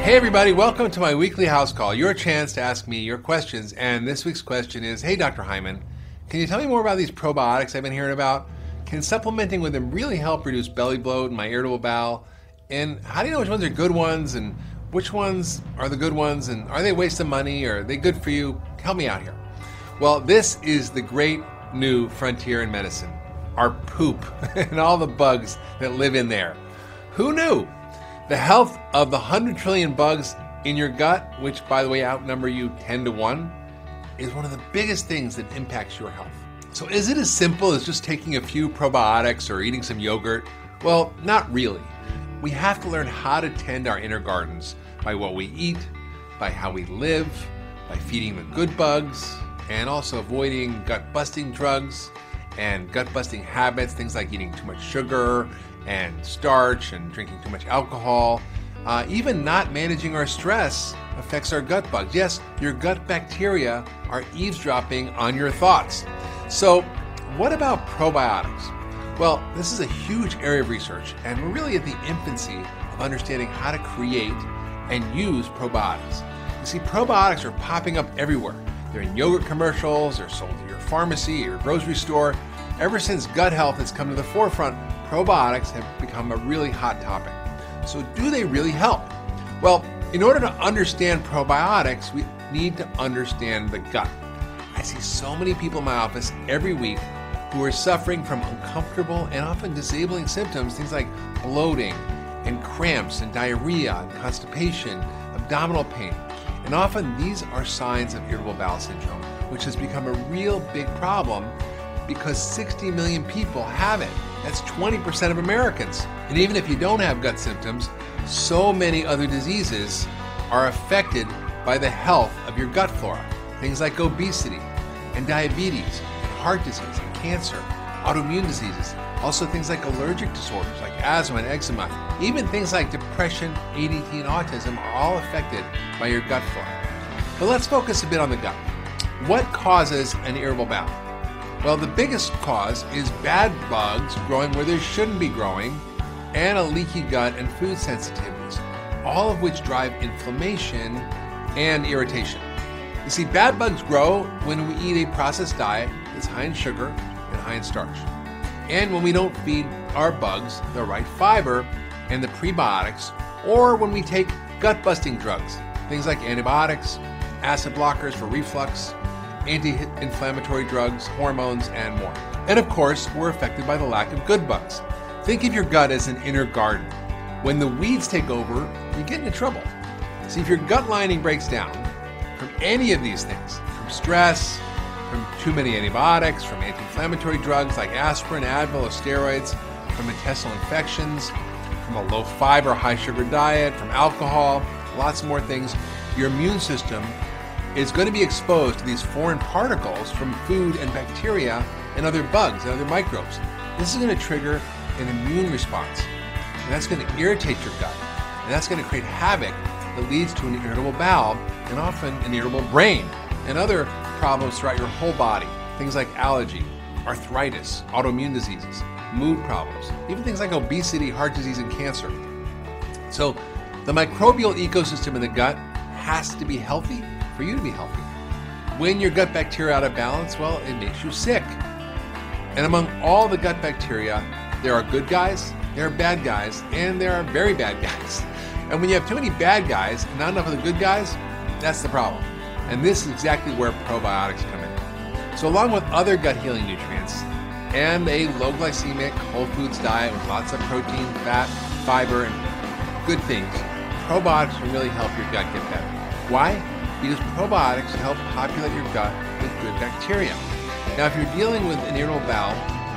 Hey everybody, welcome to my weekly house call, your chance to ask me your questions. And this week's question is, hey Dr. Hayman, can you tell me more about these probiotics I've been hearing about? Can supplementing with them really help reduce belly bloat and my irritable bowel? And how do you know which ones are good ones and which ones are the good ones, and are they a waste of money or are they good for you? Help me out here. Well, this is the great new frontier in medicine, our poop and all the bugs that live in there. Who knew? The health of the 100 trillion bugs in your gut, which by the way outnumber you 10 to 1, is one of the biggest things that impacts your health. So is it as simple as just taking a few probiotics or eating some yogurt? Well, not really. We have to learn how to tend our inner gardens by what we eat, by how we live, by feeding the good bugs, and also avoiding gut-busting drugs and gut-busting habits, things like eating too much sugar and starch and drinking too much alcohol. Even not managing our stress affects our gut bugs. Yes, your gut bacteria are eavesdropping on your thoughts. So what about probiotics? Well, this is a huge area of research, and we're really at the infancy of understanding how to create and use probiotics. You see, probiotics are popping up everywhere. They're in yogurt commercials, they're sold at your pharmacy or grocery store. Ever since gut health has come to the forefront, probiotics have become a really hot topic. So do they really help? Well, in order to understand probiotics, we need to understand the gut. I see so many people in my office every week who are suffering from uncomfortable and often disabling symptoms, things like bloating and cramps and diarrhea and constipation, abdominal pain. And often these are signs of irritable bowel syndrome, which has become a real big problem because 60 million people have it. That's 20% of Americans. And even if you don't have gut symptoms, so many other diseases are affected by the health of your gut flora. Things like obesity and diabetes, and heart disease and cancer, autoimmune diseases, also things like allergic disorders like asthma and eczema, even things like depression, ADD, and autism are all affected by your gut flora. But let's focus a bit on the gut. What causes an irritable bowel? Well, the biggest cause is bad bugs growing where they shouldn't be growing, and a leaky gut and food sensitivities, all of which drive inflammation and irritation. You see, bad bugs grow when we eat a processed diet that's high in sugar and high in starch, and when we don't feed our bugs the right fiber and the prebiotics, or when we take gut-busting drugs, things like antibiotics, acid blockers for reflux, anti-inflammatory drugs, hormones, and more. And of course, we're affected by the lack of good bugs. Think of your gut as an inner garden. When the weeds take over, you get into trouble. See, if your gut lining breaks down from any of these things, from stress, from too many antibiotics, from anti-inflammatory drugs like aspirin, Advil, or steroids, from intestinal infections, from a low-fiber, high-sugar diet, from alcohol, lots more things, your immune system is going to be exposed to these foreign particles from food and bacteria and other bugs and other microbes. This is going to trigger an immune response, and that's going to irritate your gut, and that's going to create havoc that leads to an irritable bowel and often an irritable brain and other problems throughout your whole body, things like allergy, arthritis, autoimmune diseases, mood problems, even things like obesity, heart disease, and cancer. So the microbial ecosystem in the gut has to be healthy for you to be healthy. When your gut bacteria are out of balance, well, it makes you sick. And among all the gut bacteria, there are good guys, there are bad guys, and there are very bad guys. And when you have too many bad guys and not enough of the good guys, that's the problem. And this is exactly where probiotics come in. So along with other gut healing nutrients and a low glycemic whole foods diet with lots of protein, fat, fiber, and good things, probiotics can really help your gut get better. Why? Because probiotics help populate your gut with good bacteria. Now, if you're dealing with an irritable bowel,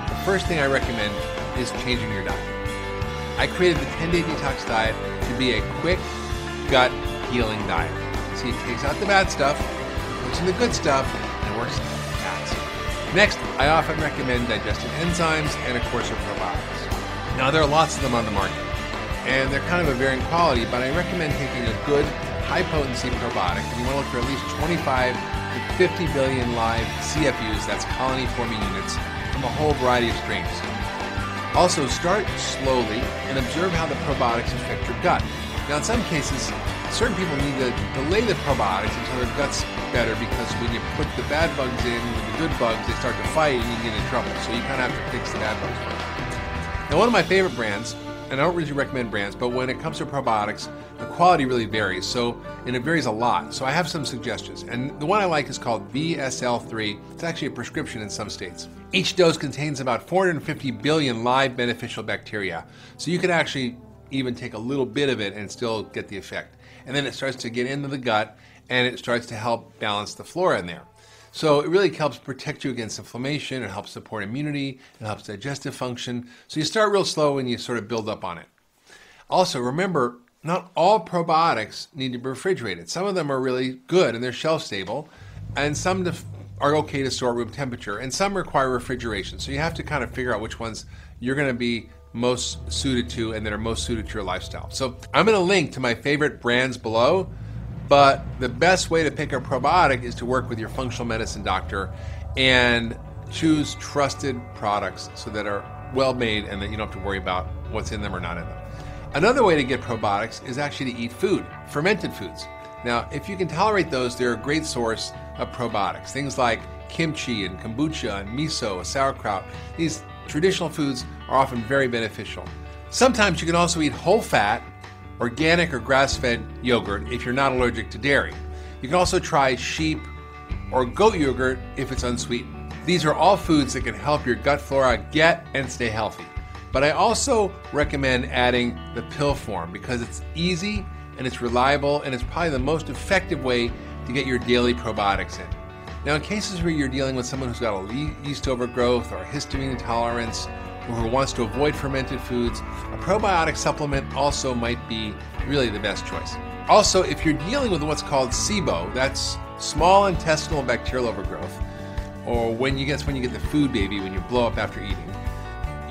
the first thing I recommend is changing your diet. I created the 10-day detox diet to be a quick gut healing diet. See, it takes out the bad stuff, puts in the good stuff, and works fast. Next, I often recommend digestive enzymes and a course of probiotics. Now, there are lots of them on the market, and they're kind of a varying quality, but I recommend taking a good high-potency probiotic, and you want to look for at least 25 to 50 billion live CFUs, that's colony-forming units, from a whole variety of strains. Also, start slowly and observe how the probiotics affect your gut. Now, in some cases, certain people need to delay the probiotics until their gut's better, because when you put the bad bugs in with the good bugs, they start to fight and you get in trouble. So you kind of have to fix the bad bugs first. Now, one of my favorite brands, and I don't really recommend brands, but when it comes to probiotics, the quality really varies. And it varies a lot. So I have some suggestions. And the one I like is called VSL3. It's actually a prescription in some states. Each dose contains about 450 billion live beneficial bacteria. So you can actually even take a little bit of it and still get the effect. And then it starts to get into the gut and it starts to help balance the flora in there. So it really helps protect you against inflammation, it helps support immunity, it helps digestive function. So you start real slow and you sort of build up on it. Also, remember, not all probiotics need to be refrigerated. Some of them are really good and they're shelf stable, and some are okay to store at room temperature, and some require refrigeration. So you have to kind of figure out which ones you're going to be most suited to and that are most suited to your lifestyle. So I'm going to link to my favorite brands below. But the best way to pick a probiotic is to work with your functional medicine doctor and choose trusted products so that are well made and that you don't have to worry about what's in them or not in them. Another way to get probiotics is actually to eat food, fermented foods. Now, if you can tolerate those, they're a great source of probiotics. Things like kimchi and kombucha and miso, sauerkraut. These traditional foods are often very beneficial. Sometimes you can also eat whole fat, organic or grass-fed yogurt if you're not allergic to dairy. You can also try sheep or goat yogurt if it's unsweetened. These are all foods that can help your gut flora get and stay healthy. But I also recommend adding the pill form because it's easy and it's reliable and it's probably the most effective way to get your daily probiotics in. Now, in cases where you're dealing with someone who's got a yeast overgrowth or a histamine intolerance, or who wants to avoid fermented foods, a probiotic supplement also might be really the best choice. Also, if you're dealing with what's called SIBO, that's small intestinal bacterial overgrowth, or when you get the food baby, when you blow up after eating,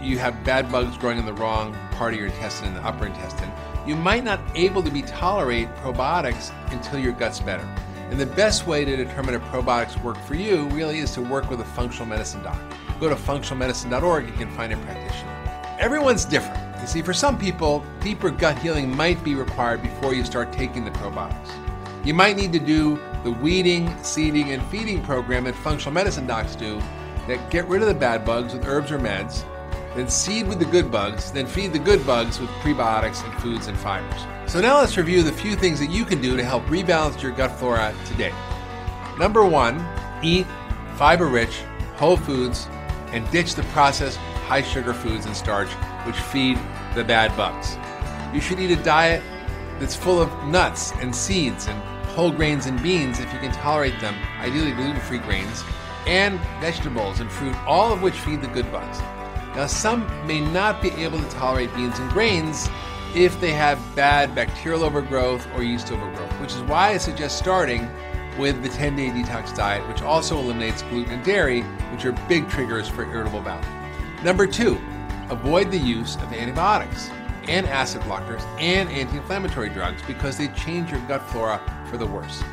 you have bad bugs growing in the wrong part of your intestine, in the upper intestine, you might not be able to tolerate probiotics until your gut's better. And the best way to determine if probiotics work for you really is to work with a functional medicine doc. Go to functionalmedicine.org, you can find a practitioner. Everyone's different. You see, for some people, deeper gut healing might be required before you start taking the probiotics. You might need to do the weeding, seeding, and feeding program that functional medicine docs do that get rid of the bad bugs with herbs or meds, then seed with the good bugs, then feed the good bugs with prebiotics and foods and fibers. So now let's review the few things that you can do to help rebalance your gut flora today. Number 1, eat fiber-rich, whole foods, and ditch the processed high-sugar foods and starch which feed the bad bugs. You should eat a diet that's full of nuts and seeds and whole grains and beans if you can tolerate them, ideally gluten-free grains, and vegetables and fruit, all of which feed the good bugs. Now, some may not be able to tolerate beans and grains if they have bad bacterial overgrowth or yeast overgrowth, which is why I suggest starting with the 10-day detox diet, which also eliminates gluten and dairy, which are big triggers for irritable bowel. Number 2, avoid the use of antibiotics and acid blockers and anti-inflammatory drugs because they change your gut flora for the worse.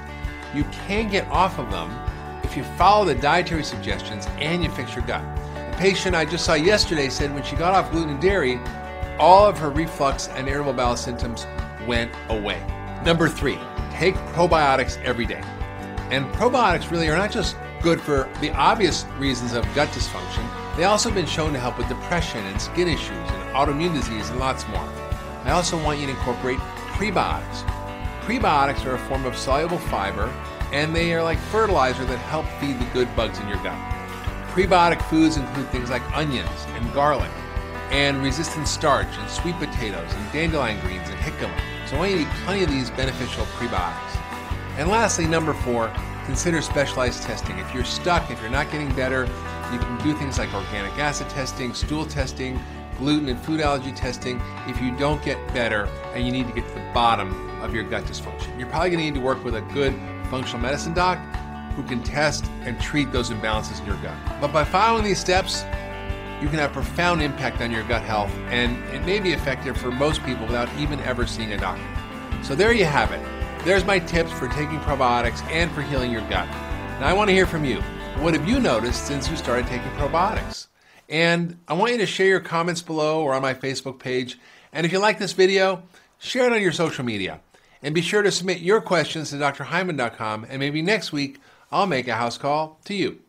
You can get off of them if you follow the dietary suggestions and you fix your gut. A patient I just saw yesterday said when she got off gluten and dairy, all of her reflux and irritable bowel symptoms went away. Number 3, take probiotics every day. And probiotics really are not just good for the obvious reasons of gut dysfunction, they also have been shown to help with depression and skin issues and autoimmune disease and lots more. I also want you to incorporate prebiotics. Prebiotics are a form of soluble fiber, and they are like fertilizer that help feed the good bugs in your gut. Prebiotic foods include things like onions and garlic, and resistant starch and sweet potatoes and dandelion greens and jicama. So I want you to eat plenty of these beneficial prebiotics. And lastly, number 4, consider specialized testing. If you're stuck, if you're not getting better, you can do things like organic acid testing, stool testing, gluten and food allergy testing if you don't get better and you need to get to the bottom of your gut dysfunction. You're probably going to need to work with a good functional medicine doc who can test and treat those imbalances in your gut. But by following these steps, you can have profound impact on your gut health, and it may be effective for most people without even ever seeing a doctor. So there you have it. There's my tips for taking probiotics and for healing your gut. Now I want to hear from you. What have you noticed since you started taking probiotics? And I want you to share your comments below or on my Facebook page. And if you like this video, share it on your social media. And be sure to submit your questions to drhyman.com, and maybe next week I'll make a house call to you.